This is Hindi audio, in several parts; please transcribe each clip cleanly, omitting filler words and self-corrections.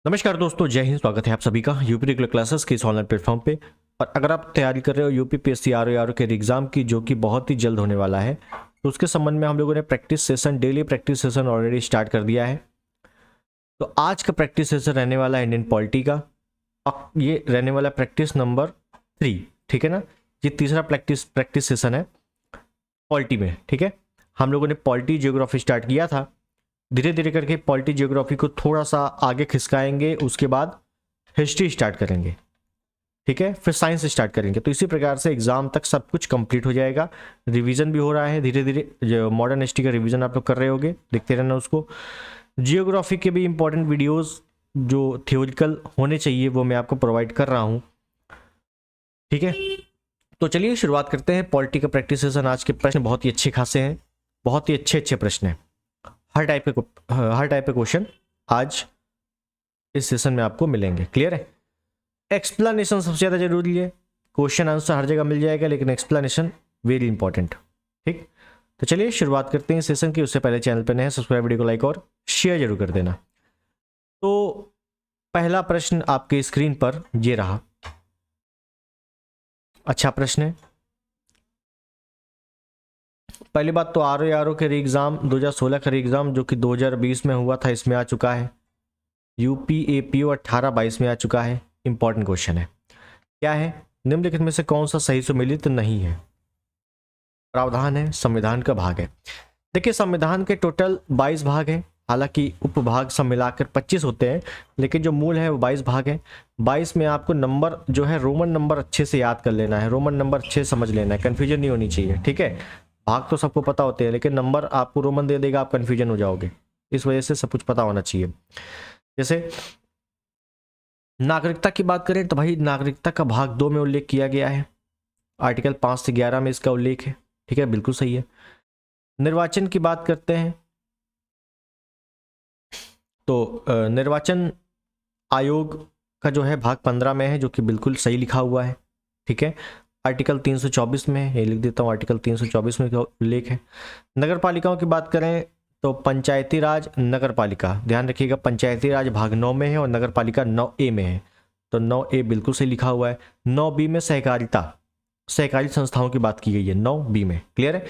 नमस्कार दोस्तों, जय हिंद। स्वागत है आप सभी का यूपी रेगुलर क्लासेस के इस ऑनलाइन प्लेटफॉर्म पे। और अगर आप तैयारी कर रहे हो यूपी पीएससी आरओ के एग्जाम की, जो कि बहुत ही जल्द होने वाला है, तो उसके संबंध में हम लोगों ने practice session, daily practice session already start कर दिया है। तो आज का प्रैक्टिस सेशन रहने वाला है इंडियन पॉलिटी का, और ये रहने वाला प्रैक्टिस नंबर 3। ठीक है ना, ये तीसरा प्रैक्टिस सेशन है पॉलिटी में। ठीक है, हम लोगों ने पॉलिटी जियोग्राफी स्टार्ट किया था, धीरे धीरे करके पॉलिटी जियोग्राफी को थोड़ा सा आगे खिसकाएंगे, उसके बाद हिस्ट्री स्टार्ट करेंगे। ठीक है, फिर साइंस स्टार्ट करेंगे। तो इसी प्रकार से एग्जाम तक सब कुछ कंप्लीट हो जाएगा। रिवीजन भी हो रहा है धीरे धीरे, जो मॉडर्न हिस्ट्री का रिवीजन आप लोग कर रहे होगे, देखते रहना उसको। जियोग्राफी के भी इंपॉर्टेंट वीडियोस जो थियोरिकल होने चाहिए वो मैं आपको प्रोवाइड कर रहा हूँ। ठीक है, तो चलिए शुरुआत करते हैं पॉलिटी का प्रैक्टिस सेशन। आज के प्रश्न बहुत ही अच्छे खासे हैं, बहुत ही अच्छे प्रश्न हैं। हर टाइप के क्वेश्चन आज इस सेशन में आपको मिलेंगे। क्लियर है? एक्सप्लेनेशन सबसे ज़्यादा जरूरी है। क्वेश्चन आंसर हर जगह मिल जाएगा, लेकिन एक्सप्लेनेशन वेरी इंपॉर्टेंट। ठीक, तो चलिए शुरुआत करते हैं सेशन की। उससे पहले चैनल पर नए हैं, सब्सक्राइब, वीडियो को लाइक और शेयर जरूर कर देना। तो पहला प्रश्न आपके स्क्रीन पर ये रहा। अच्छा प्रश्न है। पहली बात तो आरओ के एग्जाम 2016 का एग्जाम जो कि 2020 में हुआ था, इसमें आ चुका है। यूपी एपीओ 18-22 में आ चुका है। इंपॉर्टेंट क्वेश्चन है। क्या है? निम्नलिखित में से कौन सा सही सुमेलित नहीं है? प्रावधान है, संविधान का भाग है। देखिए, संविधान के टोटल 22 भाग हैं, हालांकि उपभाग सब मिलाकर 25 होते हैं, लेकिन जो मूल है वो 22 भाग है। 22 में आपको नंबर जो है रोमन नंबर अच्छे से याद कर लेना है, रोमन नंबर अच्छे से समझ लेना है, कंफ्यूजन नहीं होनी चाहिए। ठीक है, भाग तो सबको पता होते हैं, लेकिन नंबर आपको रोमन दे देगा, आप कंफ्यूजन हो जाओगे। इस वजह से सब कुछ पता होना चाहिए। जैसे नागरिकता की बात करें तो भाई नागरिकता का भाग 2 में उल्लेख किया गया है, आर्टिकल 5 से 11 में इसका उल्लेख है। ठीक है, बिल्कुल सही है। निर्वाचन की बात करते हैं तो निर्वाचन आयोग का जो है भाग 15 में है, जो कि बिल्कुल सही लिखा हुआ है। ठीक है, आर्टिकल 324 में, ये लिख देता हूँ, आर्टिकल 324 में उल्लेख है। नगर पालिकाओं की बात करें तो पंचायती राज, नगर पालिका, ध्यान रखिएगा, पंचायती राज भाग 9 में है और नगर पालिका 9A में है, तो 9A बिल्कुल सही लिखा हुआ है। 9B में सहकारिता, सहकारी संस्थाओं की बात की गई है 9B में। क्लियर है?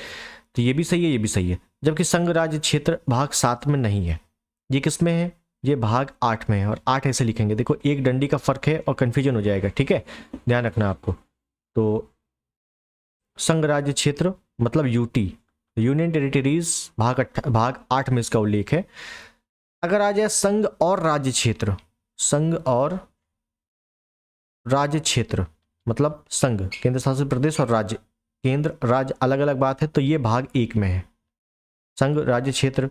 तो ये भी सही है, ये भी सही है। जबकि संघ राज्य क्षेत्र भाग 7 में नहीं है। ये किस में है? ये भाग 8 में है, और 8 ऐसे लिखेंगे, देखो एक डंडी का फर्क है और कंफ्यूजन हो जाएगा। ठीक है, ध्यान रखना आपको। तो संघ राज्य क्षेत्र मतलब यूटी, यूनियन टेरिटरीज, भाग 8 में इसका उल्लेख है। अगर आ जाए संघ और राज्य क्षेत्र, संघ और राज्य क्षेत्र मतलब संघ, केंद्र शासित प्रदेश और राज्य, केंद्र राज्य अलग अलग बात है, तो ये भाग 1 में है। संघ, राज्य क्षेत्र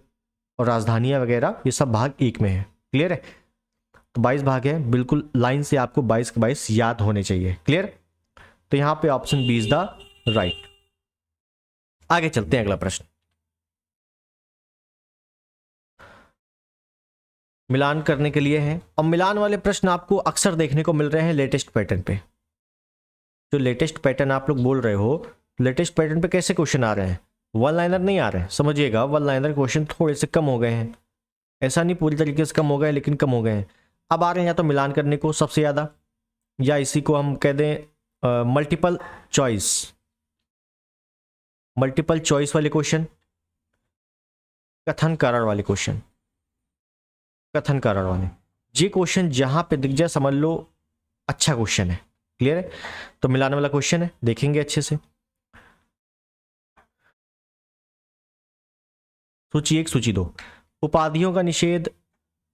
और राजधानियां वगैरह ये सब भाग 1 में है। क्लियर है? तो 22 भाग है, बिल्कुल लाइन से आपको 22 के 22 याद होने चाहिए। क्लियर? तो यहां पे option B is the right. आगे चलते हैं, अगला प्रश्न मिलान करने के लिए है, और मिलान वाले प्रश्न आपको अक्सर देखने को मिल रहे हैं लेटेस्ट पैटर्न पे। जो लेटेस्ट पैटर्न आप लोग बोल रहे हो, लेटेस्ट पैटर्न पे कैसे क्वेश्चन आ रहे हैं? वन लाइनर नहीं आ रहे हैं, समझिएगा, वन लाइनर क्वेश्चन थोड़े से कम हो गए हैं। ऐसा नहीं पूरी तरीके से कम हो गए, लेकिन कम हो गए हैं। अब आ रहे हैं या तो मिलान करने को सबसे ज्यादा, या इसी को हम कह दें मल्टीपल चॉइस, मल्टीपल चॉइस वाले क्वेश्चन, कथन कारण वाले क्वेश्चन, कथन कारण वाले। ये क्वेश्चन जहां पे दिख जाए समझ लो अच्छा क्वेश्चन है। क्लियर है? तो मिलाने वाला क्वेश्चन है, देखेंगे अच्छे से। सूची 1, सूची 2, उपाधियों का निषेध,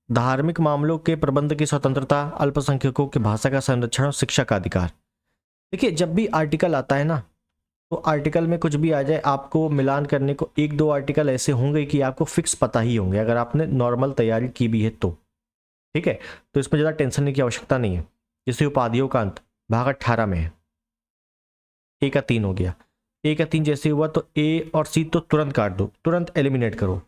धार्मिक मामलों के प्रबंध की स्वतंत्रता, अल्पसंख्यकों की भाषा का संरक्षण और शिक्षा का अधिकार। देखिए, जब भी आर्टिकल आता है ना, तो आर्टिकल में कुछ भी आ जाए, आपको मिलान करने को 1-2 आर्टिकल ऐसे होंगे कि आपको फिक्स पता ही होंगे, अगर आपने नॉर्मल तैयारी की भी है तो। ठीक है, तो इसमें ज़्यादा टेंशन लेने की आवश्यकता नहीं है। जैसे उपाधियों का अंत भाग 18 में है, A का 3 हो गया। A का 3 जैसे हुआ तो A और C तो तुरंत काट दो, तुरंत एलिमिनेट करो।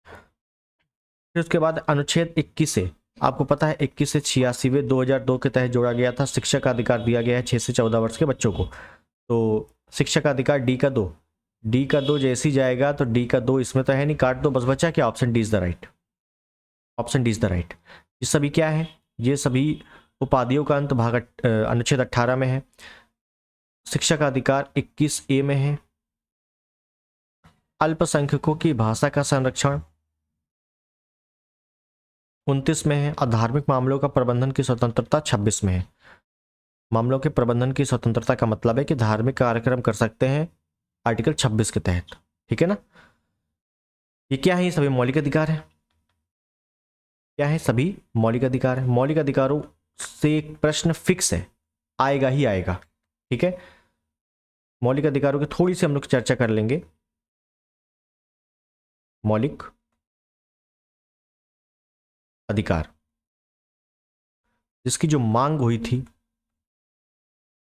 फिर उसके बाद अनुच्छेद 21 से, आपको पता है 21 से 86वें 2002 के तहत जोड़ा गया था, शिक्षा का अधिकार दिया गया है 6 से 14 वर्ष के बच्चों को। तो शिक्षा का अधिकार D का 2, D का 2 जैसे ही जाएगा तो D का 2 इसमें तो है नहीं, काट दो, बस बचा क्या? Option D is the right, option D is the right. ये सभी क्या है? ये सभी उपाधियों का अंत भाग अनुच्छेद 18 में है। शिक्षा का अधिकार 21A में है। अल्पसंख्यकों की भाषा का संरक्षण 29 में है। और धार्मिक मामलों का प्रबंधन की स्वतंत्रता 26 में है। मामलों के प्रबंधन की स्वतंत्रता का मतलब है कि धार्मिक कार्यक्रम कर सकते हैं आर्टिकल 26 के तहत, ठीक है ना। ये क्या है? ये सभी मौलिक अधिकार है। क्या है? सभी मौलिक अधिकार है। मौलिक अधिकारों से एक प्रश्न फिक्स है, आएगा ही आएगा, ठीक है। मौलिक अधिकारों की थोड़ी सी हम लोग चर्चा कर लेंगे। मौलिक अधिकार जिसकी जो मांग हुई थी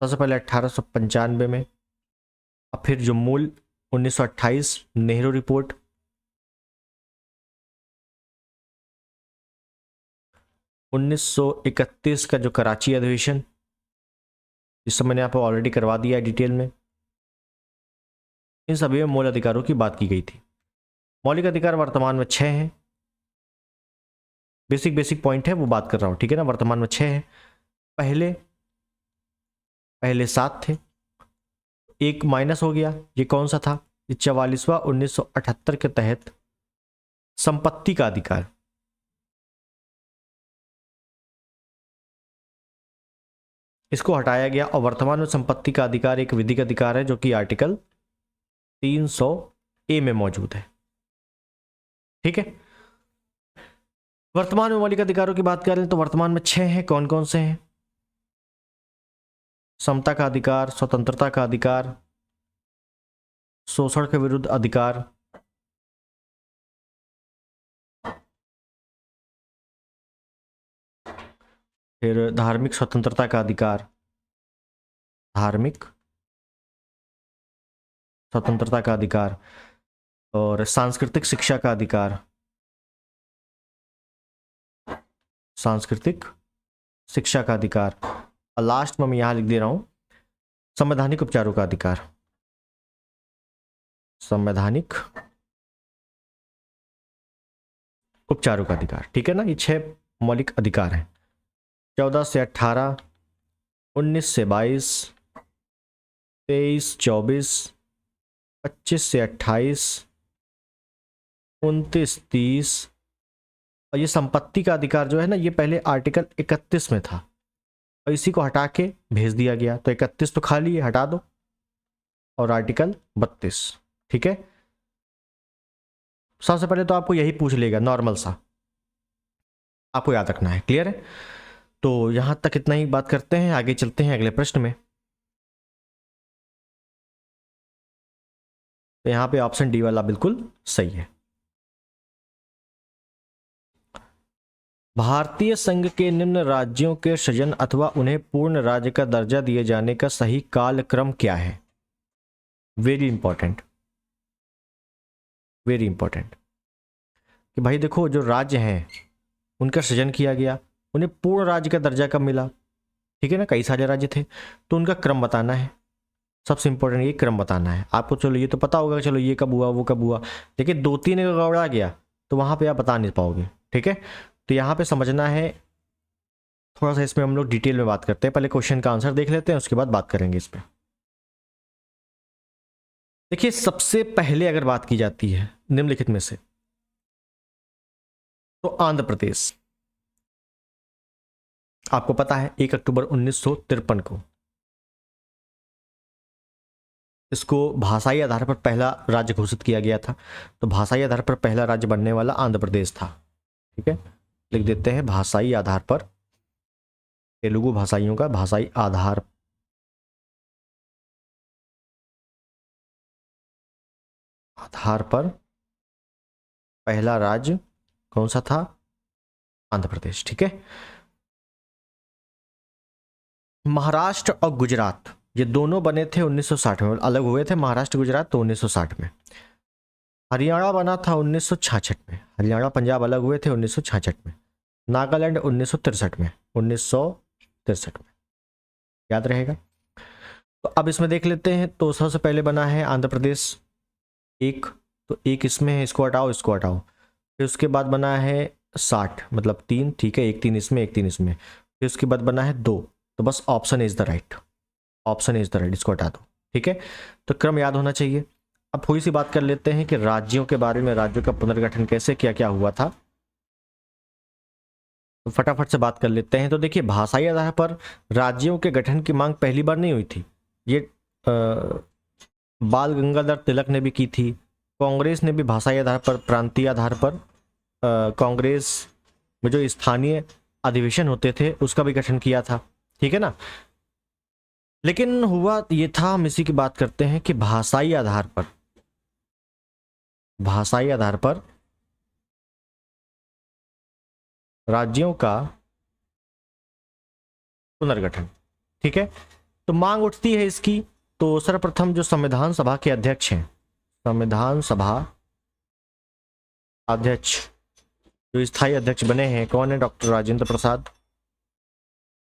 सबसे पहले 1895 में, और फिर जो मूल 1928 नेहरू रिपोर्ट, 1931 का जो कराची अधिवेशन, जिस मैंने यहाँ पर ऑलरेडी करवा दिया है डिटेल में, इन सभी में मूल अधिकारों की बात की गई थी। मौलिक अधिकार वर्तमान में 6 हैं। बेसिक पॉइंट है वो बात कर रहा हूँ, ठीक है ना। वर्तमान में 6 है। पहले 7 थे, एक माइनस हो गया। ये कौन सा था? ये 44वां 1978 के तहत संपत्ति का अधिकार। इसको हटाया गया और वर्तमान में संपत्ति का अधिकार एक विधिक अधिकार है जो कि आर्टिकल 300A में मौजूद है, ठीक है। वर्तमान में मौलिक अधिकारों की बात करें तो वर्तमान में 6 हैं। कौन कौन से हैं? समता का अधिकार, स्वतंत्रता का अधिकार, शोषण के विरुद्ध अधिकार, फिर धार्मिक स्वतंत्रता का अधिकार, धार्मिक स्वतंत्रता का अधिकार, और सांस्कृतिक शिक्षा का अधिकार, सांस्कृतिक शिक्षा का अधिकार, और लास्ट में मैं यहां लिख दे रहा हूं संवैधानिक उपचारों का अधिकार, संवैधानिक उपचारों का अधिकार, ठीक है ना। ये 6 मौलिक अधिकार हैं। 14 से 18, 19 से 22, 23, 24, 25 से 28, 29, 30, और ये संपत्ति का अधिकार जो है ना, ये पहले आर्टिकल 31 में था और इसी को हटा के भेज दिया गया। तो 31 तो खाली है, हटा दो, और आर्टिकल 32, ठीक है। सबसे पहले तो आपको यही पूछ लेगा, नॉर्मल सा आपको याद रखना है। क्लियर है? तो यहां तक इतना ही बात करते हैं, आगे चलते हैं अगले प्रश्न में। तो यहां पे ऑप्शन डी वाला बिल्कुल सही है। भारतीय संघ के निम्न राज्यों के सृजन अथवा उन्हें पूर्ण राज्य का दर्जा दिए जाने का सही कालक्रम क्या है? Very important, very important. कि भाई देखो, जो राज्य हैं उनका सृजन किया गया, उन्हें पूर्ण राज्य का दर्जा कब मिला, ठीक है ना। कई सारे राज्य थे, तो उनका क्रम बताना है। सबसे इंपॉर्टेंट ये क्रम बताना है आपको। चलो ये तो पता होगा, चलो ये कब हुआ वो कब हुआ, लेकिन 2-3 का गड़बड़ा गया तो वहां पे आप बता नहीं पाओगे, ठीक है। तो यहाँ पे समझना है थोड़ा सा, इसमें हम लोग डिटेल में बात करते हैं। पहले क्वेश्चन का आंसर देख लेते हैं, उसके बाद बात करेंगे इस पर। देखिए, सबसे पहले अगर बात की जाती है निम्नलिखित में से, तो आंध्र प्रदेश, आपको पता है 1 अक्टूबर 1953 को इसको भाषाई आधार पर पहला राज्य घोषित किया गया था। तो भाषाई आधार पर पहला राज्य बनने वाला आंध्र प्रदेश था, ठीक है। लिख देते हैं भाषाई आधार पर, तेलुगु भाषाइयों का भाषाई आधार पर पहला राज्य कौन सा था? आंध्र प्रदेश, ठीक है। महाराष्ट्र और गुजरात ये दोनों बने थे 1960 में, अलग हुए थे महाराष्ट्र गुजरात तो 1960 में। हरियाणा बना था 1966 में, हरियाणा पंजाब अलग हुए थे 1966 में। नागालैंड 1963 में, 1963 में, याद रहेगा। तो अब इसमें देख लेते हैं। तो सबसे पहले बना है आंध्र प्रदेश, एक, तो एक इसमें है, इसको हटाओ इसको हटाओ। फिर उसके बाद बना है 60, मतलब 3, ठीक है, एक 3 इसमें एक 3 इसमें, फिर उसके बाद बना है 2, तो बस option is the right, option is the right, इसको हटा दो, ठीक है। तो क्रम याद होना चाहिए। अब थोड़ी सी बात कर लेते हैं कि राज्यों के बारे में, राज्यों का पुनर्गठन कैसे क्या क्या हुआ था, तो फटाफट से बात कर लेते हैं। तो देखिए, भाषाई आधार पर राज्यों के गठन की मांग पहली बार नहीं हुई थी, ये बाल गंगाधर तिलक ने भी की थी। कांग्रेस ने भी भाषाई आधार पर, प्रांतीय आधार पर कांग्रेस में जो स्थानीय अधिवेशन होते थे उसका भी गठन किया था, ठीक है ना। लेकिन हुआ ये था, हम इसी की बात करते हैं कि भाषाई आधार पर, भाषाई आधार पर राज्यों का पुनर्गठन, ठीक है। तो मांग उठती है इसकी, तो सर्वप्रथम जो संविधान सभा के अध्यक्ष हैं, संविधान सभा अध्यक्ष जो स्थायी अध्यक्ष बने हैं, कौन है? Doctor Rajendra Prasad,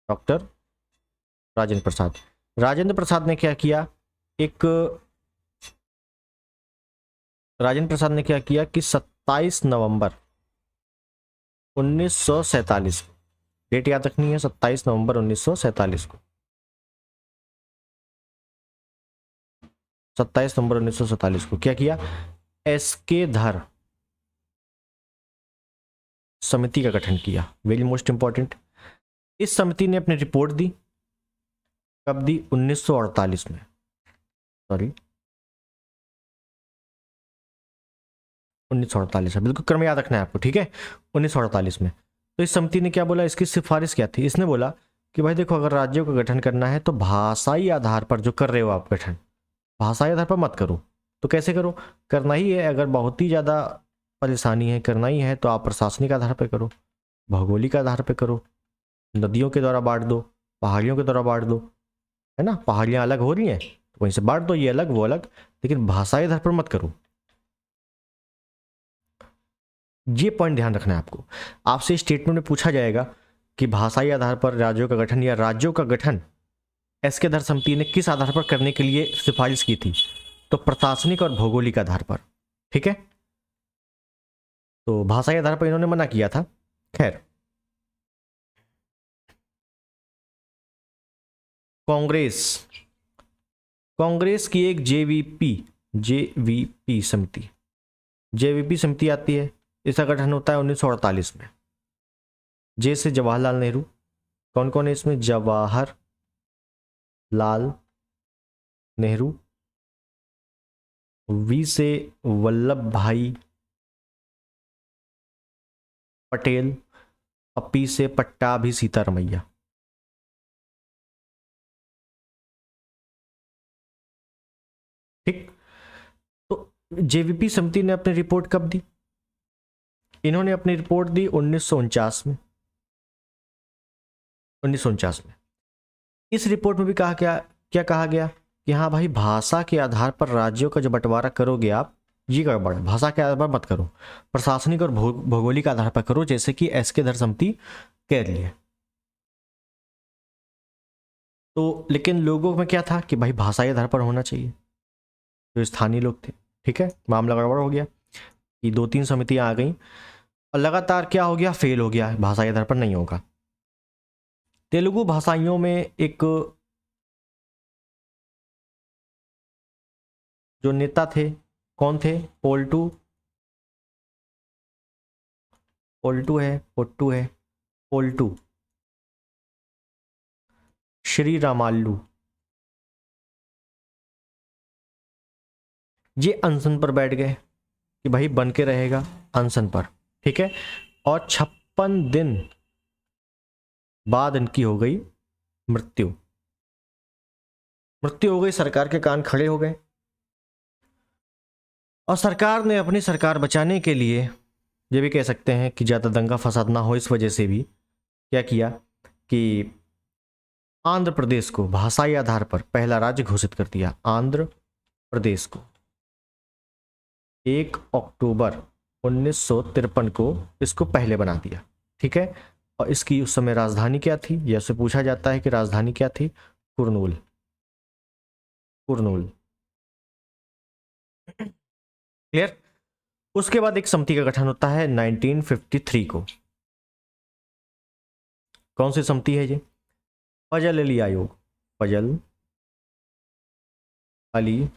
doctor Rajendra Prasad. राजेंद्र प्रसाद ने क्या किया, एक राजेंद्र प्रसाद ने क्या किया कि 27 नवंबर 1947, डेट याद रखनी है, 27 नवंबर 1947 को, 27 नवंबर 1947 को क्या किया, एसके धर समिति का गठन किया। Very most important. इस समिति ने अपनी रिपोर्ट दी, कब दी? 1948 में, सॉरी 1948 में, बिल्कुल क्रम याद रखना है आपको, ठीक है, 1948 में। तो इस समिति ने क्या बोला, इसकी सिफारिश क्या थी? इसने बोला कि भाई देखो, अगर राज्यों का गठन करना है तो भाषाई आधार पर जो कर रहे हो आप गठन, भाषाई आधार पर मत करो। तो कैसे करो? करना ही है, अगर बहुत ही ज़्यादा परेशानी है, करना ही है, तो आप प्रशासनिक आधार पर करो, भौगोलिक आधार पर करो, नदियों के द्वारा बांट दो, पहाड़ियों के द्वारा बांट दो, है ना, पहाड़ियाँ अलग हो रही हैं तो वहीं से बांट दो, ये अलग वो अलग, लेकिन भाषाई आधार पर मत करो। ये पॉइंट ध्यान रखना है आपको। आपसे स्टेटमेंट में पूछा जाएगा कि भाषाई आधार पर राज्यों का गठन या राज्यों का गठन एसके धर समिति ने किस आधार पर करने के लिए सिफारिश की थी, तो प्रशासनिक और भौगोलिक आधार पर, ठीक है। तो भाषाई आधार पर इन्होंने मना किया था। खैर, कांग्रेस, कांग्रेस की एक जेवीपी समिति, जेवीपी समिति आती है, इसका गठन होता है 1948 में। जे से जवाहरलाल नेहरू, कौन कौन है इसमें? जवाहर लाल नेहरू, वी से वल्लभ भाई पटेल, पी से पट्टाभी सीतारमैया। ठीक। तो जेवीपी समिति ने अपनी रिपोर्ट कब दी? इन्होंने अपनी रिपोर्ट दी 1949 में, 1949 में। इस रिपोर्ट में भी कहा क्या क्या कहा गया कि हाँ भाई, भाषा के आधार पर राज्यों का जो बंटवारा करोगे आप, ये गड़बड़ है, भाषा के आधार पर मत करो, प्रशासनिक और भौगोलिक आधार पर करो, जैसे कि एसके धर समिति कह रही है। तो लेकिन लोगों में क्या था कि भाई भाषाई आधार पर होना चाहिए, जो स्थानीय लोग थे, ठीक है, मामला गड़बड़ हो गया कि 2-3 समितियां आ गई और लगातार क्या हो गया, फेल हो गया, भाषाई आधार पर नहीं होगा। तेलुगु भाषाइयों में एक जो नेता थे, कौन थे? पोल्टू, पोल्टू है, पोट्टू है, पोल्टू, श्री रामालू, ये अनशन पर बैठ गए कि भाई बन के रहेगा अनशन पर, ठीक है। और 56 दिन बाद इनकी हो गई मृत्यु, मृत्यु हो गई, सरकार के कान खड़े हो गए। और सरकार ने अपनी सरकार बचाने के लिए, ये भी कह सकते हैं कि ज़्यादा दंगा फसाद ना हो, इस वजह से भी क्या किया कि आंध्र प्रदेश को भाषाई आधार पर पहला राज्य घोषित कर दिया। आंध्र प्रदेश को 1 अक्टूबर 1953 को इसको पहले बना दिया, ठीक है। और इसकी उस समय राजधानी क्या थी? यह से पूछा जाता है कि राजधानी क्या थी? कुर्नूल, कुर्नूल, क्लियर। उसके बाद एक समिति का गठन होता है 1953 को। कौन सी समिति है ये? फजल अली आयोग। फजल अली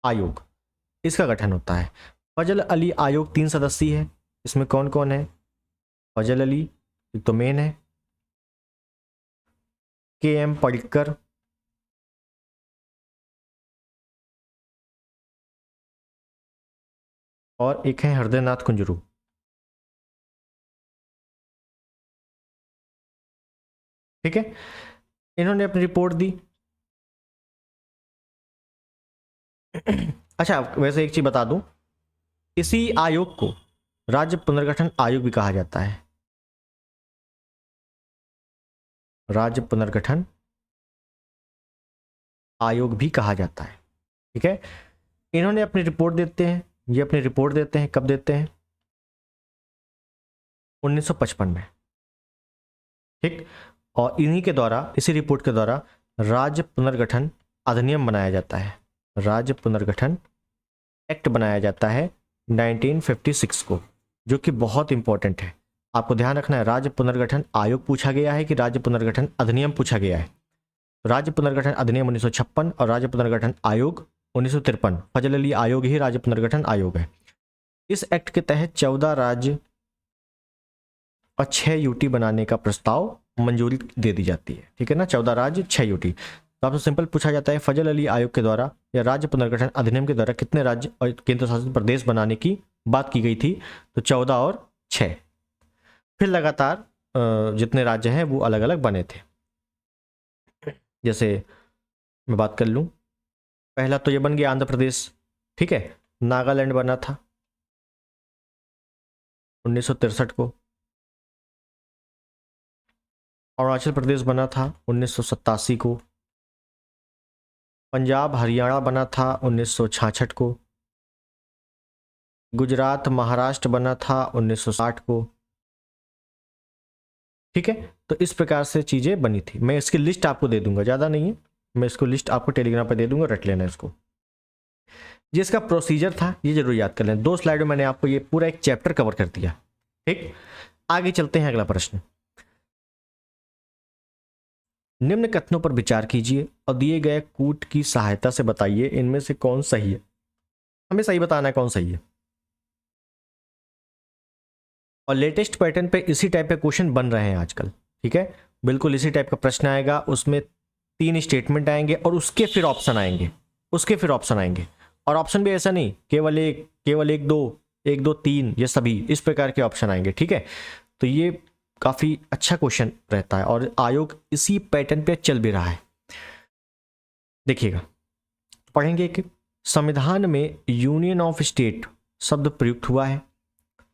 आयोग, इसका गठन होता है। फजल अली आयोग 3 सदस्यीय है। इसमें कौन कौन है? फजल अली एक तो मेन है, KM पडिक्कर, और एक है हृदयनाथ कुंजरू। ठीक है, इन्होंने अपनी रिपोर्ट दी। अच्छा, वैसे एक चीज बता दूं, इसी आयोग को राज्य पुनर्गठन आयोग भी कहा जाता है। राज्य पुनर्गठन आयोग भी कहा जाता है। ठीक है, इन्होंने अपनी रिपोर्ट देते हैं, ये अपनी रिपोर्ट देते हैं, कब देते हैं? 1955 में। ठीक, और इन्हीं के द्वारा, इसी रिपोर्ट के द्वारा राज्य पुनर्गठन अधिनियम बनाया जाता है। राज्य पुनर्गठन एक्ट बनाया जाता है 1956 को, जो कि बहुत इंपॉर्टेंट है। आपको ध्यान रखना है, राज्य पुनर्गठन आयोग पूछा गया है कि राज्य पुनर्गठन अधिनियम पूछा गया है। राज्य पुनर्गठन अधिनियम 1956 और राज्य पुनर्गठन आयोग 1953। फजल अली आयोग ही राज्य पुनर्गठन आयोग है। इस एक्ट के तहत 14 राज्य और 6 यूटी बनाने का प्रस्ताव मंजूरी दे दी जाती है। ठीक है ना, 14 राज्य 6 यूटी। तो आपसे सिंपल पूछा जाता है, फजल अली आयोग के द्वारा या राज्य पुनर्गठन अधिनियम के द्वारा कितने राज्य और केंद्र शासित प्रदेश बनाने की बात की गई थी? तो 14 और 6। फिर लगातार जितने राज्य हैं वो अलग अलग बने थे। जैसे मैं बात कर लूं, पहला तो ये बन गया आंध्र प्रदेश। ठीक है, नागालैंड बना था 1963 को। अरुणाचल प्रदेश बना था 1987 को। पंजाब हरियाणा बना था 1966 को। गुजरात महाराष्ट्र बना था 1960 को। ठीक है, तो इस प्रकार से चीज़ें बनी थी। मैं इसकी लिस्ट आपको दे दूंगा, ज़्यादा नहीं है, मैं इसको लिस्ट आपको टेलीग्राम पर दे दूंगा, रट लेना इसको। जिसका प्रोसीजर था ये जरूर याद कर लें। 2 स्लाइड में मैंने आपको ये पूरा एक चैप्टर कवर कर दिया। ठीक, आगे चलते हैं। अगला प्रश्न, निम्न कथनों पर विचार कीजिए और दिए गए कूट की सहायता से बताइए इनमें से कौन सही है। हमें सही बताना है कौन सही है। और लेटेस्ट पैटर्न पे इसी टाइप के क्वेश्चन बन रहे हैं आजकल। ठीक है, बिल्कुल इसी टाइप का प्रश्न आएगा, उसमें 3 स्टेटमेंट आएंगे और उसके फिर ऑप्शन आएंगे, उसके फिर ऑप्शन आएंगे। और ऑप्शन भी ऐसा नहीं केवल एक, केवल 1 2 1 2 3, ये सभी इस प्रकार के ऑप्शन आएंगे। ठीक है, तो ये काफी अच्छा क्वेश्चन रहता है और आयोग इसी पैटर्न पे चल भी रहा है। देखिएगा, पढ़ेंगे कि संविधान में यूनियन ऑफ स्टेट शब्द प्रयुक्त हुआ है।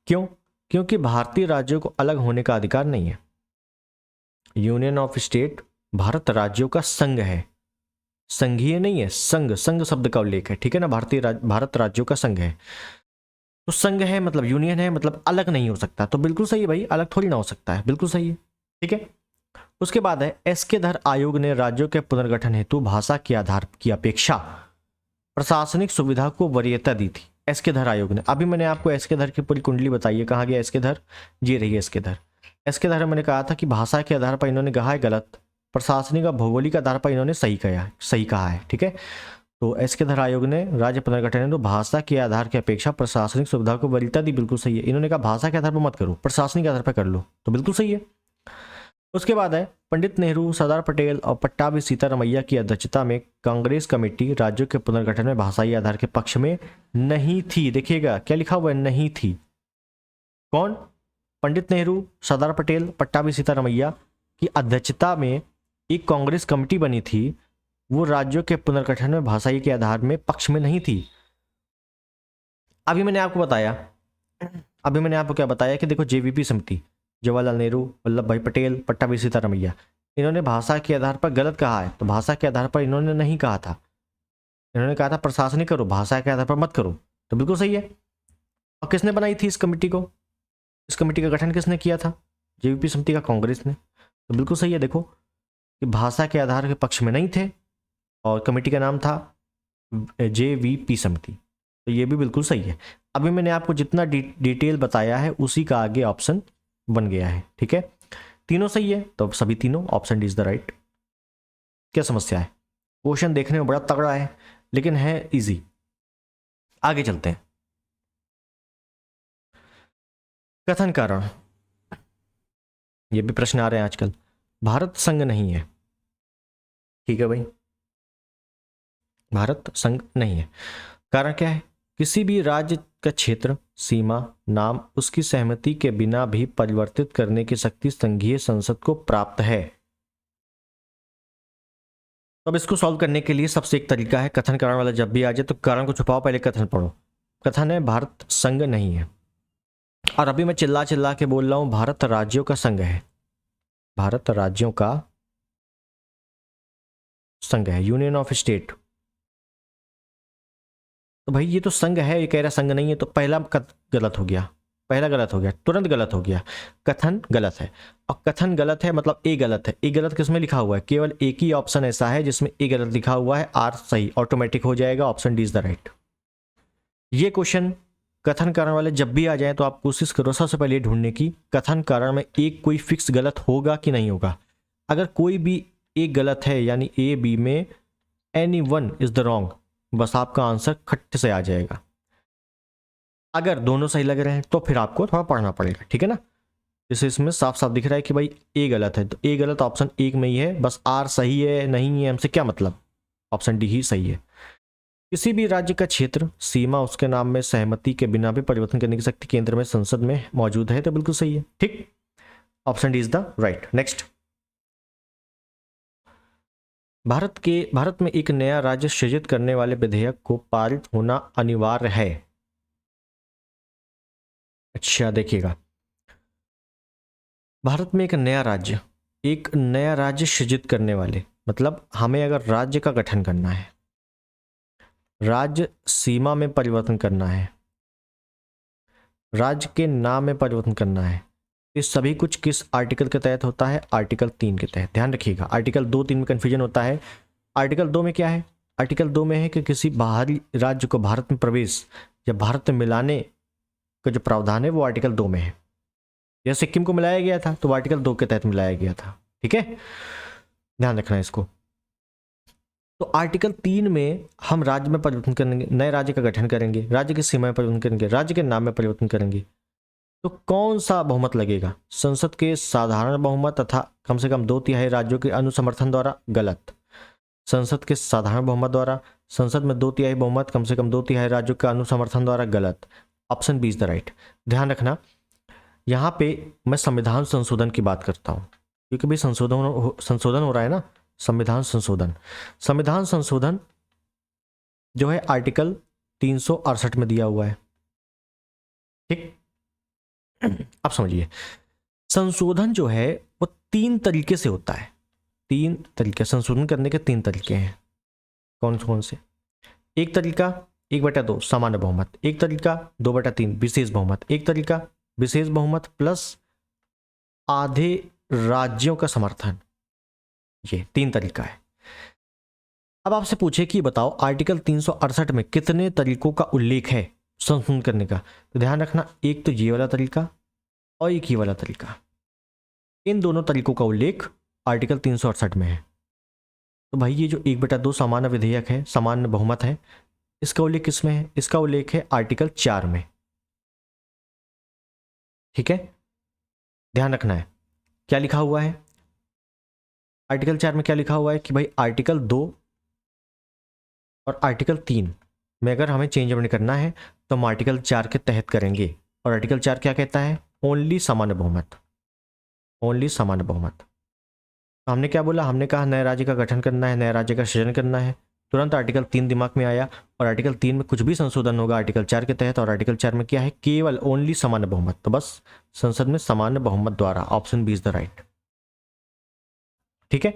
क्यों? क्योंकि भारतीय राज्यों को अलग होने का अधिकार नहीं है। यूनियन ऑफ स्टेट भारत राज्यों का संघ है, संघीय नहीं है, संघ, संघ शब्द का उल्लेख है। ठीक है ना, भारत राज्यों का संघ है। तो संघ है मतलब यूनियन है, मतलब अलग नहीं हो सकता। तो बिल्कुल सही है भाई, अलग थोड़ी ना हो सकता है, बिल्कुल सही है। ठीक है, उसके बाद है एसके धर आयोग ने राज्यों के पुनर्गठन हेतु भाषा के आधार की अपेक्षा प्रशासनिक सुविधा को वरीयता दी थी। एसके धर आयोग ने, अभी मैंने आपको एसके धर की पूरी कुंडली बताई है। कहाँ गया एसके धर? ये रही एसके धर। एसके धर मैंने कहा था कि भाषा के आधार पर इन्होंने कहा है गलत, प्रशासनिक और भौगोलिक आधार पर इन्होंने सही कहा है। ठीक है, तो एसके धर आयोग ने राज्य पुनर्गठन हेतु भाषा के आधार की अपेक्षा प्रशासनिक सुविधा को वरीयता दी, बिल्कुल सही है। इन्होंने कहा भाषा के आधार पर मत करो, प्रशासनिक आधार पर कर लो, तो बिल्कुल सही है। उसके बाद है पंडित नेहरू, सरदार पटेल और पट्टाभी सीतारमैया की अध्यक्षता में कांग्रेस कमेटी राज्यों के पुनर्गठन में भाषाई आधार के पक्ष में नहीं थी। देखिएगा क्या लिखा हुआ है, नहीं थी। कौन? पंडित नेहरू, सरदार पटेल, पट्टाभी सीतारमैया की अध्यक्षता में एक कांग्रेस कमेटी बनी थी, वो राज्यों के पुनर्गठन में भाषाई के आधार में पक्ष में नहीं थी। अभी मैंने आपको क्या बताया कि देखो जेवीपी समिति, जवाहरलाल नेहरू, वल्लभ भाई पटेल, पट्टाभी सीतारमैया, इन्होंने भाषा के आधार पर गलत कहा है। तो भाषा के आधार पर इन्होंने नहीं कहा था, इन्होंने कहा था प्रशासनिक करो, भाषा के आधार पर मत करो, तो बिल्कुल सही है। और किसने बनाई थी इस कमेटी को? इस कमेटी का गठन किसने किया था? जेवीपी समिति का कांग्रेस ने, तो बिल्कुल सही है। देखो कि भाषा के आधार के पक्ष में नहीं थे और कमेटी का नाम था जेवीपी समिति। तो ये भी बिल्कुल सही है। अभी मैंने आपको जितना डिटेल बताया है उसी का आगे ऑप्शन बन गया है। ठीक है, तीनों सही है, तो सभी तीनों option D is the right. क्या समस्या है? क्वेश्चन देखने में बड़ा तगड़ा है लेकिन है इजी। आगे चलते हैं। कथन कारण, ये भी प्रश्न आ रहे हैं आजकल। भारत संघ नहीं है, ठीक है भाई, भारत संघ नहीं है। कारण क्या है? किसी भी राज्य का क्षेत्र, सीमा, नाम उसकी सहमति के बिना भी परिवर्तित करने की शक्ति संघीय संसद को प्राप्त है। तो अब इसको सॉल्व करने के लिए सबसे एक तरीका है, कथन कारण वाला जब भी आ जाए तो कारण को छुपाओ, पहले कथन पढ़ो। कथन है भारत संघ नहीं है, और अभी मैं चिल्ला चिल्ला के बोल रहा हूं भारत राज्यों का संघ है, भारत राज्यों का संघ है, यूनियन ऑफ स्टेट। तो भाई ये तो संघ है, ये कह रहा संघ नहीं है, तो पहला गलत हो गया, पहला गलत हो गया, तुरंत गलत हो गया। कथन गलत है, और कथन गलत है मतलब ए गलत है। ए गलत किसमें लिखा हुआ है? केवल एक ही ऑप्शन ऐसा है जिसमें ए गलत लिखा हुआ है, आर सही, ऑटोमेटिक हो जाएगा, option D is the right. ये क्वेश्चन कथन कारण वाले जब भी आ जाए तो आप कोशिश करो सबसे पहले ढूंढने की, कथन कारण में एक कोई फिक्स गलत होगा कि नहीं होगा। अगर कोई भी एक गलत है यानी ए बी में any one is the wrong, बस आपका आंसर खट्टे से आ जाएगा। अगर दोनों सही लग रहे हैं तो फिर आपको थोड़ा पढ़ना पड़ेगा, ठीक है ना। जैसे इसमें साफ साफ दिख रहा है कि भाई ए गलत है, तो ए गलत ऑप्शन एक में ही है, बस आर सही है नहीं है हमसे क्या मतलब, ऑप्शन डी ही सही है। किसी भी राज्य का क्षेत्र, सीमा उसके नाम में सहमति के बिना भी परिवर्तन करने की शक्ति केंद्र में संसद में मौजूद है, तो बिल्कुल सही है, ठीक, option D is the right. Next, Bharat में एक नया राज्य सृजित करने वाले विधेयक को पारित होना अनिवार्य है। अच्छा देखिएगा, भारत में एक नया राज्य सृजित करने वाले मतलब हमें अगर राज्य का गठन करना है, राज्य सीमा में परिवर्तन करना है, राज्य के नाम में परिवर्तन करना है, ये सभी कुछ किस आर्टिकल के तहत होता है? आर्टिकल 3 के तहत। ध्यान रखिएगा, आर्टिकल 2 3 में कंफ्यूजन होता है। आर्टिकल 2 में क्या है? आर्टिकल 2 में है कि किसी बाहरी राज्य को भारत में प्रवेश या भारत में मिलाने का जो प्रावधान है वो आर्टिकल 2 में है। यह सिक्किम को मिलाया गया था तो वो आर्टिकल 2 के तहत मिलाया गया था, ठीक है, ध्यान रखना है इसको। तो आर्टिकल 3 में हम राज्य में परिवर्तन करेंगे, नए राज्य का गठन करेंगे, राज्य की सीमा में परिवर्तन करेंगे, राज्य के नाम में परिवर्तन करेंगे, तो कौन सा बहुमत लगेगा? संसद के साधारण बहुमत तथा कम से कम 2/3 राज्यों के अनुसमर्थन द्वारा? गलत। संसद के साधारण बहुमत द्वारा, संसद में 2/3 बहुमत कम से कम 2/3 राज्यों के अनुसमर्थन द्वारा? गलत, option B is the right. ध्यान रखना, यहाँ पे मैं संविधान संशोधन की बात करता हूँ, क्योंकि भाई संशोधन हो रहा है ना, संविधान संशोधन जो है आर्टिकल 368 में दिया हुआ है, ठीक। अब समझिए, संशोधन जो है वो 3 तरीके से होता है, 3 तरीके, संशोधन करने के 3 तरीके हैं। कौन कौन से? एक तरीका 1/2 सामान्य बहुमत, एक तरीका 2/3 विशेष बहुमत, एक तरीका विशेष बहुमत प्लस आधे राज्यों का समर्थन, ये 3 तरीका है। अब आपसे पूछे कि बताओ आर्टिकल 368 में कितने तरीकों का उल्लेख है संशोधन करने का, तो ध्यान रखना, एक तो ये वाला तरीका और एक ही वाला तरीका, इन दोनों तरीकों का उल्लेख आर्टिकल 368 में है। तो भाई ये जो 1/2 सामान्य विधेयक है, सामान्य बहुमत है, इसका उल्लेख किसमें है? इसका उल्लेख है आर्टिकल 4 में, ठीक है, ध्यान रखना है। क्या लिखा हुआ है आर्टिकल 4 में? क्या लिखा हुआ है कि भाई आर्टिकल 2 और आर्टिकल 3 में अगर हमें चेंज अपने करना है तो हम आर्टिकल 4 के तहत करेंगे। और आर्टिकल 4 क्या कहता है? ओनली सामान्य बहुमत, ओनली सामान्य बहुमत। तो हमने क्या बोला? हमने कहा नए राज्य का गठन करना है, नए राज्य का सृजन करना है, तुरंत आर्टिकल 3 दिमाग में आया, और आर्टिकल 3 में कुछ भी संशोधन होगा आर्टिकल 4 के तहत, और आर्टिकल 4 में क्या है? केवल ओनली सामान्य बहुमत, तो बस संसद में सामान्य बहुमत द्वारा, option B is the right, ठीक है।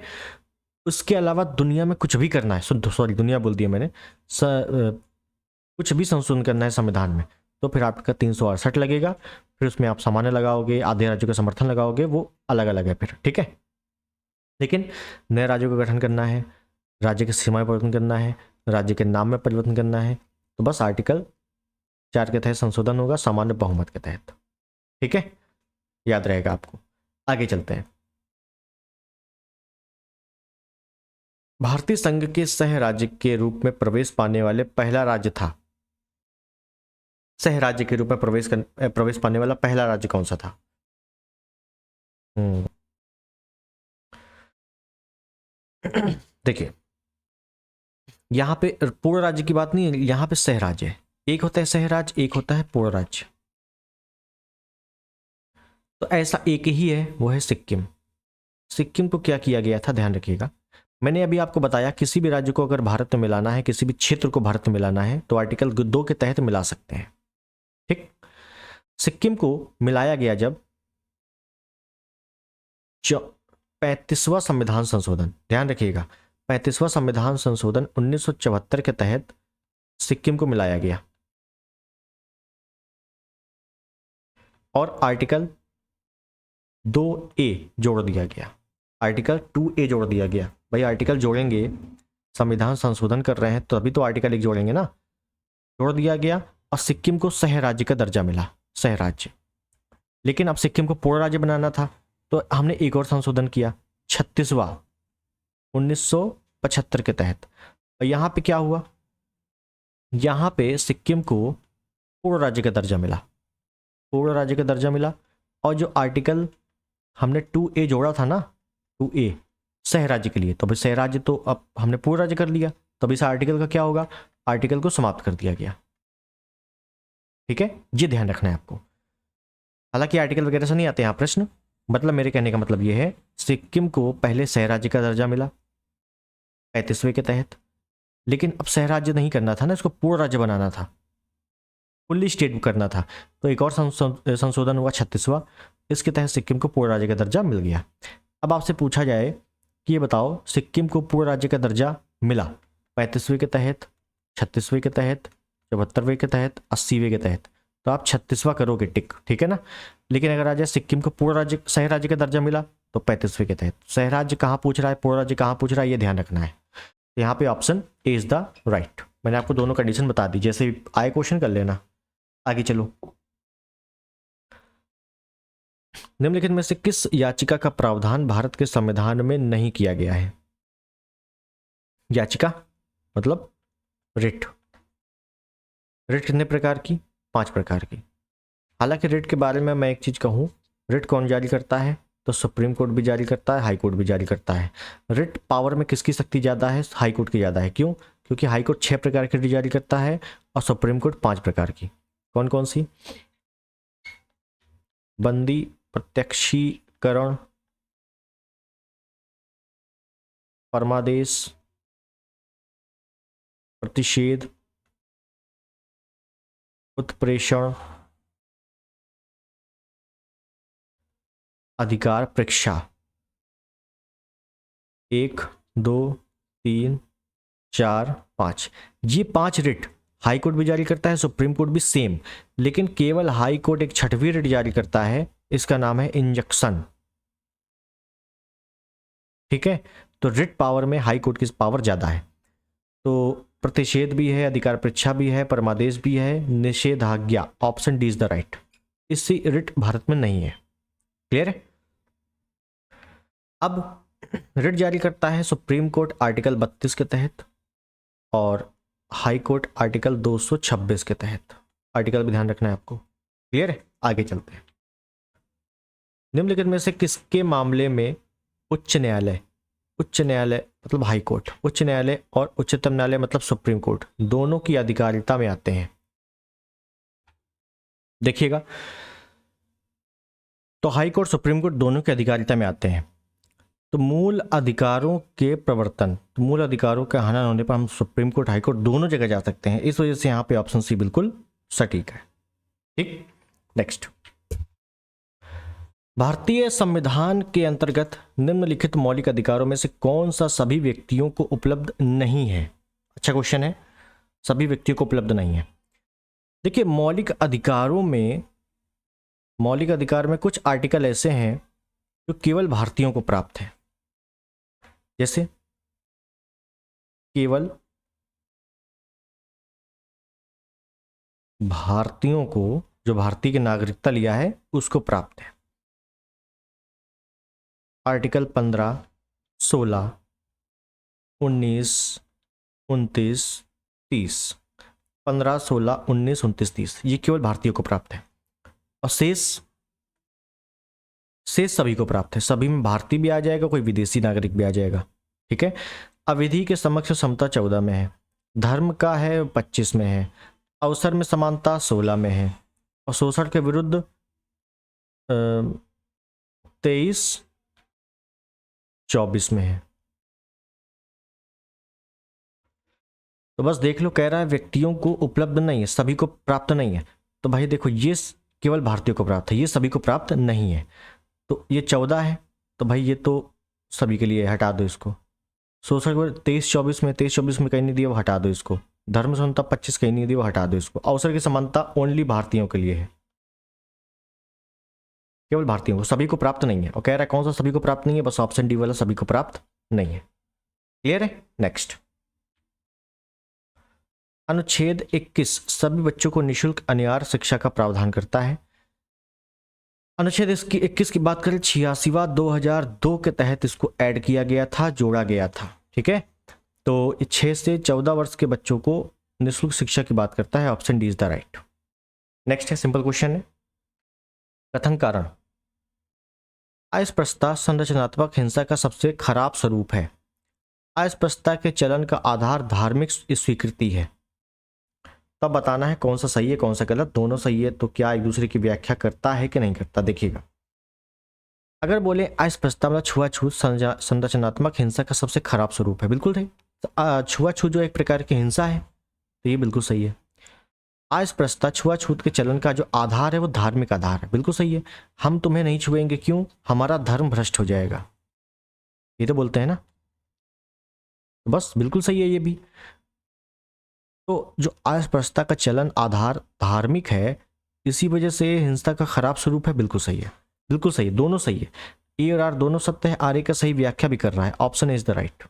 उसके अलावा दुनिया में कुछ भी करना है, सॉरी दुनिया बोल दिया मैंने, कुछ भी संशोधन करना है संविधान में, तो फिर आपका 368 लगेगा, फिर उसमें आप सामान्य लगाओगे, आधे राज्यों का समर्थन लगाओगे, वो अलग अलग है फिर, ठीक है। लेकिन नए राज्यों का गठन करना है, राज्य की सीमा में परिवर्तन करना है, राज्य के नाम में परिवर्तन करना है, तो बस आर्टिकल 4 के तहत संशोधन होगा सामान्य बहुमत के तहत। ठीक है, याद रहेगा आपको। आगे चलते हैं। भारतीय संघ के सह राज्य के रूप में प्रवेश पाने वाले पहला राज्य था। सह राज्य के रूप में प्रवेश पाने वाला पहला राज्य कौन सा था? देखिए, यहां पे पूर्ण राज्य की बात नहीं है, यहां पे सह राज्य है। एक होता है सह राज्य, एक होता है पूर्ण राज्य। तो ऐसा एक ही है, वो है सिक्किम। सिक्किम को क्या किया गया था, ध्यान रखिएगा। मैंने अभी आपको बताया किसी भी राज्य को अगर भारत में मिलाना है, किसी भी क्षेत्र को भारत में मिलाना है, तो आर्टिकल 2 के तहत मिला सकते हैं। ठीक, सिक्किम को मिलाया गया जब 35वां संविधान संशोधन, ध्यान रखिएगा, 35वां संविधान संशोधन 1974 के तहत सिक्किम को मिलाया गया और आर्टिकल 2A जोड़ दिया गया। आर्टिकल 2A जोड़ दिया गया। भाई आर्टिकल जोड़ेंगे, संविधान संशोधन कर रहे हैं तो अभी तो आर्टिकल 1 जोड़ेंगे ना। जोड़ दिया गया और सिक्किम को सह राज्य का दर्जा मिला, सह राज्य। लेकिन अब सिक्किम को पूर्ण राज्य बनाना था, तो हमने एक और संशोधन किया, 36वां 1975 के तहत। और यहां पे क्या हुआ, यहां पे सिक्किम को पूर्ण राज्य का दर्जा मिला, पूर्ण राज्य का दर्जा मिला। और जो आर्टिकल हमने 2A जोड़ा था ना, 2A सह राज्य के लिए, तो भाई सह राज्य तो अब हमने पूर्ण राज्य कर लिया, तब इस आर्टिकल का क्या होगा, आर्टिकल को समाप्त कर दिया गया। ठीक है, ये ध्यान रखना है आपको। हालांकि आर्टिकल वगैरह से नहीं आते यहाँ प्रश्न, मतलब मेरे कहने का मतलब ये है, सिक्किम को पहले सह राज्य का दर्जा मिला 35वें के तहत, लेकिन अब सह राज्य नहीं करना था ना, इसको पूर्ण राज्य बनाना था, फुल्ली स्टेट करना था। तो एक और संशोधन हुआ 36वां, इसके तहत सिक्किम को पूर्ण राज्य का दर्जा मिल गया। अब आपसे पूछा जाए कि ये बताओ, सिक्किम को पूर्ण राज्य का दर्जा मिला 35वें के तहत, 36वें के तहत, 74वें के तहत, 80वें के तहत, तो आप 36वां करोगे टिक, ठीक है ना। लेकिन अगर आ जाए सिक्किम को पूर्ण राज्य सह राज्य का दर्जा मिला तो 35वें के तहत। सह राज्य कहाँ पूछ रहा है, पूर्ण राज्य कहाँ पूछ रहा है, ये ध्यान रखना है। यहाँ पे option A is the right. मैंने आपको दोनों कंडीशन बता दी, जैसे आए क्वेश्चन कर लेना। आगे चलो, निम्नलिखित में से किस याचिका का प्रावधान भारत के संविधान में नहीं किया गया है? याचिका मतलब रिट। रिट कितने प्रकार की, 5 प्रकार की। हालांकि रिट के बारे में मैं एक चीज कहूं, रिट कौन जारी करता है, तो सुप्रीम कोर्ट भी जारी करता है, हाई कोर्ट भी जारी करता है। रिट पावर में किसकी शक्ति ज्यादा है, हाई कोर्ट की ज्यादा है। क्यों? क्योंकि हाई कोर्ट 6 प्रकार की रिट जारी करता है और सुप्रीम कोर्ट 5 प्रकार की। कौन कौन सी? बंदी, प्रत्यक्षीकरण, परमादेश, प्रतिषेध, उत्प्रेषण, अधिकार परीक्षा। 1, 2, 3, 4, 5, ये 5 रिट हाई कोर्ट भी जारी करता है, सुप्रीम कोर्ट भी सेम। लेकिन केवल हाई कोर्ट एक 6वीं रिट जारी करता है, इसका नाम है इंजंक्शन। ठीक है, तो रिट पावर में हाई कोर्ट की पावर ज्यादा है। तो प्रतिषेध भी है, अधिकार परीक्षा भी है, परमादेश भी है, निषेधाज्ञा, option D is the right. इससे रिट भारत में नहीं है। क्लियर है? अब रिट जारी करता है सुप्रीम कोर्ट आर्टिकल 32 के तहत और हाई कोर्ट आर्टिकल 226 के तहत। आर्टिकल भी ध्यान रखना है आपको। क्लियर है? आगे चलते हैं। निम्नलिखित में से किसके मामले में उच्च न्यायालय, उच्च न्यायालय मतलब हाई कोर्ट, उच्च न्यायालय और उच्चतम न्यायालय मतलब सुप्रीम कोर्ट, दोनों की अधिकारिता में आते हैं? देखिएगा, तो हाई कोर्ट सुप्रीम कोर्ट दोनों की अधिकारिता में आते हैं। तो मूल अधिकारों के प्रवर्तन, तो मूल अधिकारों का हनन होने पर हम सुप्रीम कोर्ट हाई कोर्ट दोनों जगह जा सकते हैं। इस वजह से यहां पे ऑप्शन सी बिल्कुल सटीक है। ठीक, नेक्स्ट। भारतीय संविधान के अंतर्गत निम्नलिखित मौलिक अधिकारों में से कौन सा सभी व्यक्तियों को उपलब्ध नहीं है? अच्छा क्वेश्चन है, सभी व्यक्तियों को उपलब्ध नहीं है। देखिए, मौलिक अधिकारों में, मौलिक अधिकार में कुछ आर्टिकल ऐसे हैं जो केवल भारतीयों को प्राप्त है। जैसे केवल भारतीयों को, जो भारतीय की नागरिकता लिया है उसको प्राप्त है। आर्टिकल 15, 16, 19, 29, 30, 15, 16, 19, 29, 30 ये केवल भारतीयों को प्राप्त है, और शेष सभी को प्राप्त है। सभी में भारतीय भी आ जाएगा, कोई विदेशी नागरिक भी आ जाएगा। ठीक है। अविधि के समक्ष समता 14 में है, धर्म का है 25 में है, अवसर में समानता 16 में है, और शोषण के विरुद्ध 23, 24 में है। तो बस देख लो, कह रहा है व्यक्तियों को उपलब्ध नहीं है, सभी को प्राप्त नहीं है। तो भाई देखो, ये केवल भारतीयों को प्राप्त है, ये सभी को प्राप्त नहीं है। तो ये 14 है, तो भाई ये तो सभी के लिए, हटा दो इसको। शोषण को 23, 24 में, 23, 24 में कहीं नहीं दिया, वो हटा दो इसको। धर्म समानता 25 कहीं नहीं दिया, वो हटा दो इसको। अवसर की समानता ओनली भारतीयों के लिए है, केवल भारतीयों को, सभी को प्राप्त नहीं है। और कह रहा है कौन सा सभी को प्राप्त नहीं है, बस ऑप्शन डी वाला सभी को प्राप्त नहीं है। क्लियर है। नेक्स्ट, अनुच्छेद 21 सभी बच्चों को निःशुल्क अनिवार्य शिक्षा का प्रावधान करता है। अनुच्छेद 21 की बात करें, 86वां 2002 के तहत इसको ऐड किया गया था, जोड़ा गया था। ठीक है। तो 6 से 14 वर्ष के बच्चों को निःशुल्क शिक्षा की बात करता है। Option D is the right. Next है, सिंपल क्वेश्चन है, कथन कारण। अस्पृश्यता संरचनात्मक हिंसा का सबसे खराब स्वरूप है। अस्पृश्यता के चलन का आधार धार्मिक स्वीकृति है। तब बताना है कौन सा सही है कौन सा गलत। दोनों सही है तो क्या एक दूसरे की व्याख्या करता है कि नहीं करता, देखिएगा। अगर बोले अस्पृश्यता मतलब छुआछूत संरचनात्मक हिंसा का सबसे खराब स्वरूप है, बिल्कुल सही। छुआछूत जो एक प्रकार की हिंसा है, तो ये बिल्कुल सही है। अस्पृश्यता छुआछूत के चलन का जो आधार है वो धार्मिक आधार है, बिल्कुल सही है। हम तुम्हें नहीं छुएंगे, क्यों? हमारा धर्म भ्रष्ट हो जाएगा, ये तो बोलते हैं ना। बस बिल्कुल सही है ये भी। तो जो अस्पृश्यता का चलन आधार धार्मिक है, इसी वजह से हिंसा का खराब स्वरूप है, बिल्कुल सही है, बिल्कुल सही है, दोनों सही है। ए और आर दोनों सत्य है, आर ए का सही व्याख्या भी कर रहा है। Option is the right.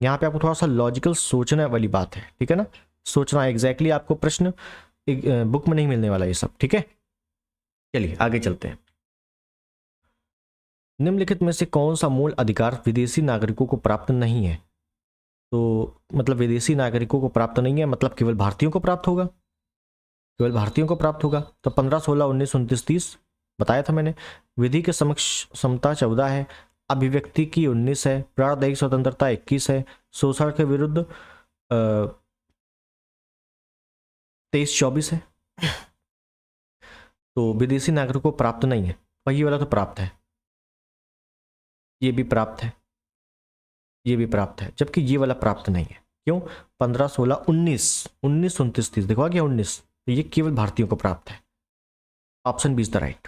यहाँ पे आपको थोड़ा सा लॉजिकल सोचने वाली बात है, ठीक है ना, सोचना एग्जैक्टली आपको प्रश्न बुक में नहीं मिलने वाला ये सब, ठीक है। चलिए आगे चलते हैं। निम्नलिखित में से कौन सा मूल अधिकार विदेशी नागरिकों को प्राप्त नहीं है? तो मतलब विदेशी नागरिकों को प्राप्त नहीं है, मतलब केवल भारतीयों को प्राप्त होगा, केवल भारतीयों को प्राप्त होगा। तो 15, 16, 19, 29, 30 बताया था मैंने। विधि के समक्ष समता 14 है, अभिव्यक्ति की 19 है, प्राणदैहिक स्वतंत्रता 21 है, शोषण के विरुद्ध 23, 24 है। तो विदेशी नागरिकों को प्राप्त नहीं है, वही वाला तो प्राप्त है, ये भी प्राप्त है, ये भी प्राप्त है, जबकि ये वाला प्राप्त नहीं है। क्यों? 15, 16, 19, 19, 29, 30 देखो आ गया 19, तो ये केवल भारतीयों को प्राप्त है। Option B is the right.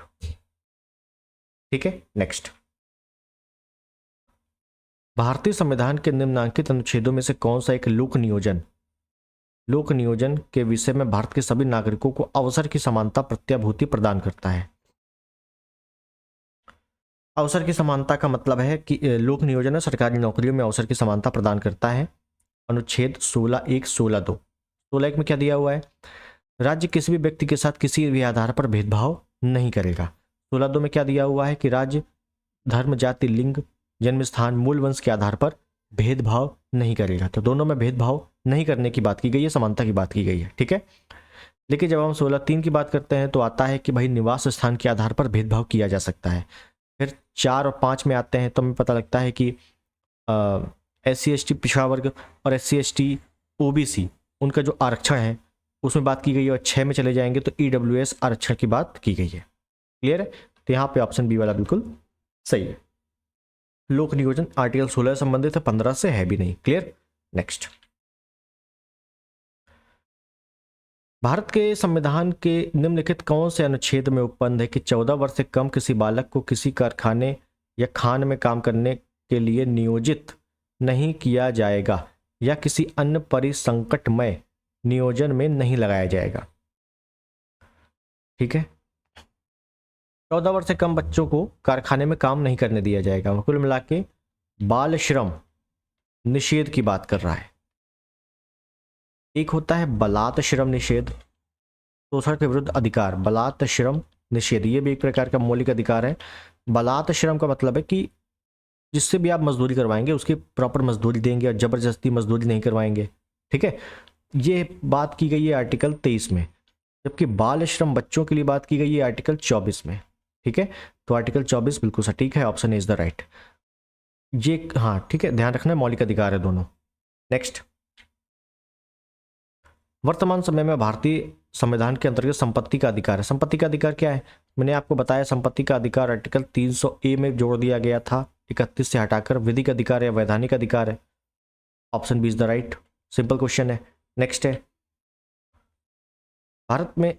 ठीक है। नेक्स्ट, भारतीय संविधान के निम्नांकित अनुच्छेदों में से कौन सा एक लोक नियोजन के विषय में भारत के सभी नागरिकों को अवसर की समानता प्रत्याभूति प्रदान करता है? अवसर की समानता का मतलब है कि लोक नियोजन में सरकारी नौकरियों में अवसर की समानता प्रदान करता है। अनुच्छेद 16(1), 16(2). 16(1) में क्या दिया हुआ है? राज्य किसी भी व्यक्ति के साथ किसी भी आधार पर भेदभाव नहीं करेगा। 16(2) में क्या दिया हुआ है कि राज्य धर्म, जाति, लिंग, जन्म स्थान, मूल वंश के आधार पर भेदभाव नहीं करेगा। तो दोनों में भेदभाव नहीं करने की बात की गई है, समानता की बात की गई है, ठीक है। लेकिन जब हम 16(3) की बात करते हैं तो आता है कि भाई निवास स्थान के आधार पर भेदभाव किया जा सकता है। फिर 4 और 5 में आते हैं तो हमें पता लगता है कि SC/ST पिछड़ा वर्ग और SC/ST OBC उनका जो आरक्षण है उसमें बात की गई है। और 6 में चले जाएंगे तो EWS आरक्षण की बात की गई है। क्लियर है। तो यहाँ पे ऑप्शन बी वाला बिल्कुल सही है। लोक नियोजन आर्टिकल 16 से संबंधित है, 15 से है भी नहीं। क्लियर। नेक्स्ट, भारत के संविधान के निम्नलिखित कौन से अनुच्छेद में उपबंध है कि 14 वर्ष से कम किसी बालक को किसी कारखाने या खान में काम करने के लिए नियोजित नहीं किया जाएगा या किसी अन्य परिसंकटमय नियोजन में नहीं लगाया जाएगा? ठीक है। 14 वर्ष से कम बच्चों को कारखाने में काम नहीं करने दिया जाएगा। कुल मिला के बाल श्रम निषेध की बात कर रहा है। एक होता है बलात् श्रम निषेध, शोषण के विरुद्ध अधिकार, बलात् श्रम निषेध, ये भी एक प्रकार का मौलिक अधिकार है। बलात् श्रम का मतलब है कि जिससे भी आप मजदूरी करवाएंगे उसकी प्रॉपर मजदूरी देंगे और जबरदस्ती मजदूरी नहीं करवाएंगे। ठीक है, ये बात की गई है आर्टिकल 23 में, जबकि बाल श्रम बच्चों के लिए बात की गई है आर्टिकल 24 में। ठीक है, तो आर्टिकल 24 बिल्कुल सटीक है, ऑप्शन इज द राइट। ये हाँ ठीक है, ध्यान रखना है, मौलिक अधिकार है दोनों। नेक्स्ट, वर्तमान समय में भारतीय संविधान के अंतर्गत संपत्ति का अधिकार है। संपत्ति का अधिकार क्या है? मैंने आपको बताया, संपत्ति का अधिकार आर्टिकल 300A में जोड़ दिया गया था 31 से हटाकर। विधिक अधिकार या वैधानिक अधिकार है, option B is the right. Simple question है। नेक्स्ट है, भारत में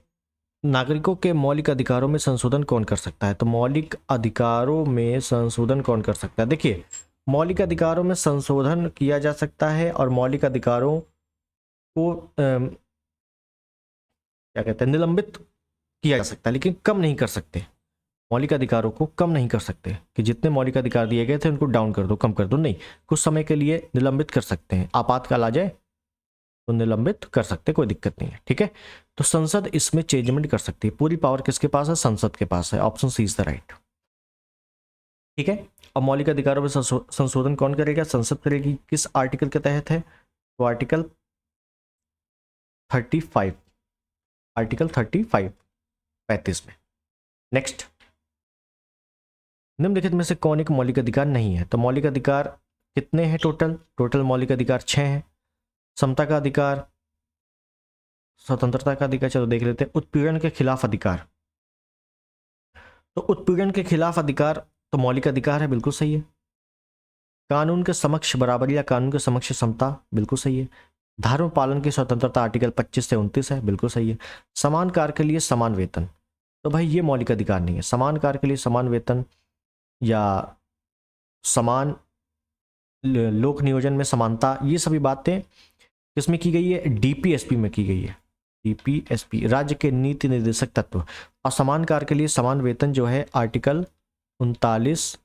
नागरिकों के मौलिक अधिकारों में संशोधन कौन कर सकता है? तो मौलिक अधिकारों में संशोधन कौन कर सकता है? देखिए, मौलिक अधिकारों में संशोधन किया जा सकता है और मौलिक अधिकारों को क्या कहते हैं, निलंबित किया जा सकता है, लेकिन कम नहीं कर सकते। मौलिक अधिकारों को कम नहीं कर सकते कि जितने मौलिक अधिकार दिए गए थे उनको डाउन कर दो, कम कर दो, नहीं, कुछ समय के लिए निलंबित कर सकते हैं। आपातकाल आ जाए तो निलंबित कर सकते, कोई दिक्कत नहीं है। ठीक है, तो संसद इसमें चेंजमेंट कर सकती है। पूरी पावर किसके पास है? संसद के पास है, option C is the right. ठीक है, अब मौलिक अधिकारों में संशोधन कौन करेगा? संसद करेगी। किस आर्टिकल के तहत है? तो आर्टिकल 35, आर्टिकल 35 में। नेक्स्ट, निम्नलिखित में से कौन एक मौलिक अधिकार नहीं है? तो मौलिक अधिकार कितने हैं टोटल मौलिक अधिकार 6 हैं। समता का अधिकार, स्वतंत्रता का अधिकार, चलो देख लेते हैं। उत्पीड़न के खिलाफ अधिकार, तो उत्पीड़न के खिलाफ अधिकार तो मौलिक अधिकार है, बिल्कुल सही है। कानून के समक्ष बराबरी या कानून के समक्ष समता, बिल्कुल सही है। धर्म पालन की स्वतंत्रता, आर्टिकल 25 से 29 है, बिल्कुल सही है। समान कार्य के लिए समान वेतन, तो भाई ये मौलिक अधिकार नहीं है। समान कार्य के लिए समान वेतन या समान लोक नियोजन में समानता, ये सभी बातें किसमें की गई है? डीपीएसपी में की गई है। डीपीएसपी, राज्य के नीति निर्देशक तत्व। और समान कार्य के लिए समान वेतन जो है आर्टिकल 39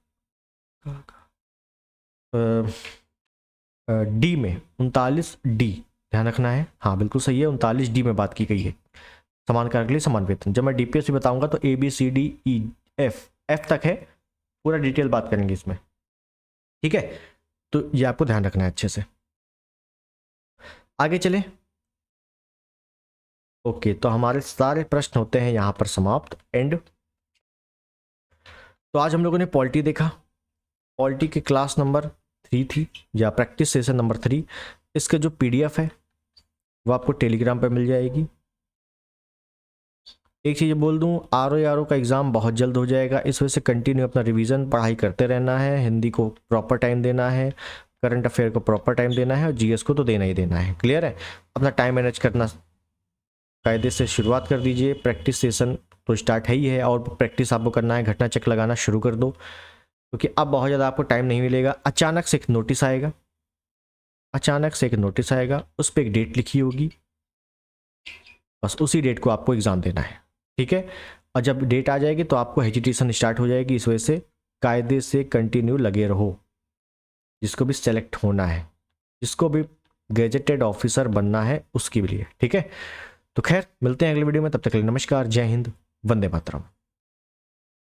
डी में, 39D, ध्यान रखना है। हाँ बिल्कुल सही है, 39D में बात की गई है समान कार्य के लिए समान वेतन। जब मैं डीपीएसपी बताऊंगा तो ABCDEF तक है, पूरा डिटेल बात करेंगे इसमें। ठीक है, तो ये आपको ध्यान रखना है अच्छे से। आगे चले। ओके, तो हमारे सारे प्रश्न होते हैं यहां पर समाप्त, एंड। तो आज हम लोगों ने पॉलिटी देखा। पॉलिटी की क्लास नंबर 3 थी, या प्रैक्टिस सेशन नंबर 3। इसके जो PDF है वो आपको टेलीग्राम पे मिल जाएगी। एक चीज़ बोल दूं, RO का एग्ज़ाम बहुत जल्द हो जाएगा, इस वजह से कंटिन्यू अपना रिवीजन पढ़ाई करते रहना है। हिंदी को प्रॉपर टाइम देना है, करंट अफेयर को प्रॉपर टाइम देना है, और GS को तो देना ही देना है। क्लियर है? अपना टाइम मैनेज करना कायदे से शुरुआत कर दीजिए। प्रैक्टिस सेशन तो स्टार्ट है ही है, और प्रैक्टिस आपको करना है, घटना चक्र लगाना शुरू कर दो, क्योंकि अब बहुत ज़्यादा आपको टाइम नहीं मिलेगा। अचानक से एक नोटिस आएगा, उस पर एक डेट लिखी होगी, बस उसी डेट को आपको एग्ज़ाम देना है। ठीक है, और जब डेट आ जाएगी तो आपको हेजिटेशन स्टार्ट हो जाएगी। इस वजह से कायदे से कंटिन्यू लगे रहो। जिसको भी सेलेक्ट होना है, जिसको भी गैजेटेड ऑफिसर बनना है, उसके लिए। ठीक है, तो खैर मिलते हैं अगले वीडियो में, तब तक के लिए नमस्कार, जय हिंद, वंदे मातरम।